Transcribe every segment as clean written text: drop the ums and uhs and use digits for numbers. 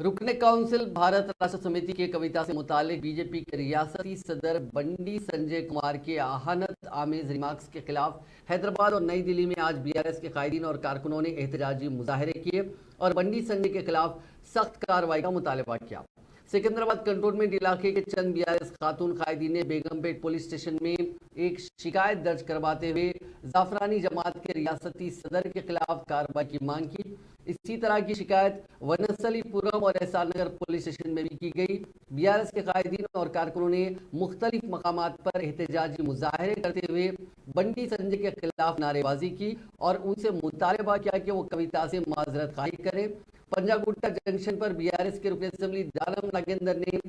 रुकने काउंसिल भारत राष्ट्र समिति की कविता से मुतालिक बीजेपी के रियासती सदर बंडी संजय कुमार के आहानत आमेज रिमार्क्स के खिलाफ हैदराबाद और नई दिल्ली में आज बीआरएस के कायदीन और कारकुनों ने एहतजाजी मुजाहरे किए और बंडी संजय के खिलाफ सख्त कार्रवाई का मुतालबा किया। सिकंदराबाद कंटोनमेंट इलाके के चंद बीआरएस खातून कायदीन ने बेगमपेट पुलिस स्टेशन में एक शिकायत दर्ज करवाते हुए जाफरानी जमात के रियासती सदर के खिलाफ कार्रवाई की मांग की। इसी तरह की शिकायत वनस्थलीपुरम और एहसान नगर पुलिस स्टेशन में भी की गई। बीआरएस के कायदीन और कारकुनों ने मुख्तलिफ मकामात पर एहतजाजी मुजाहरे करते हुए बंडी संजय के खिलाफ नारेबाजी की और उनसे मुतालबा किया कि वो कविता से माजरत खाई करें। पंजागुट्टा जंक्शन पर बीआरएस के रुकन असेंबली दानम नागेंद्र ने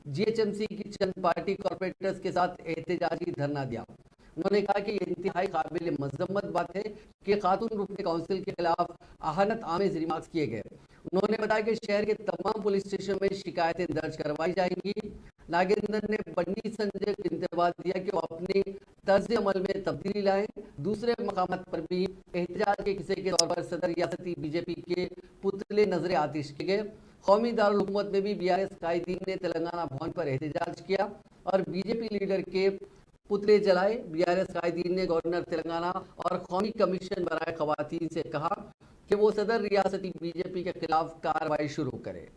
जीएचएमसी की चंद पार्टी कॉर्पोरेटर्स के साथ एहतजाजी धरना दिया। उन्होंने कहा कि ये इंतहाई काबिल मजम्मत बात है कि खातून रुकने काउंसिल के खिलाफ आहानत आमेज रिमार्क्स किए गए। उन्होंने बताया कि शहर के तमाम पुलिस स्टेशन में शिकायतें दर्ज करवाई जाएंगी। नागेंद्र ने बंडी संजय को इंतबाह दिया कि वो अपने तर्ज अमल में तब्दीली लाएं। दूसरे मकामात पर भी एहतजाज के हिस्से के तौर पर सदर रियासती बीजेपी के पुतले नजर आतिश किए गए। कौमी दारुल हुकूमत में भी बीआरएस कायदीन ने तेलंगाना भवन पर एहतजाज किया और बीजेपी लीडर के पुतले जलाए। बीआरएस कायदीन ने गवर्नर तेलंगाना और कौमी कमीशन बराए खवातीन से कहा कि वो सदर रियासती बीजेपी के खिलाफ कार्रवाई शुरू करे।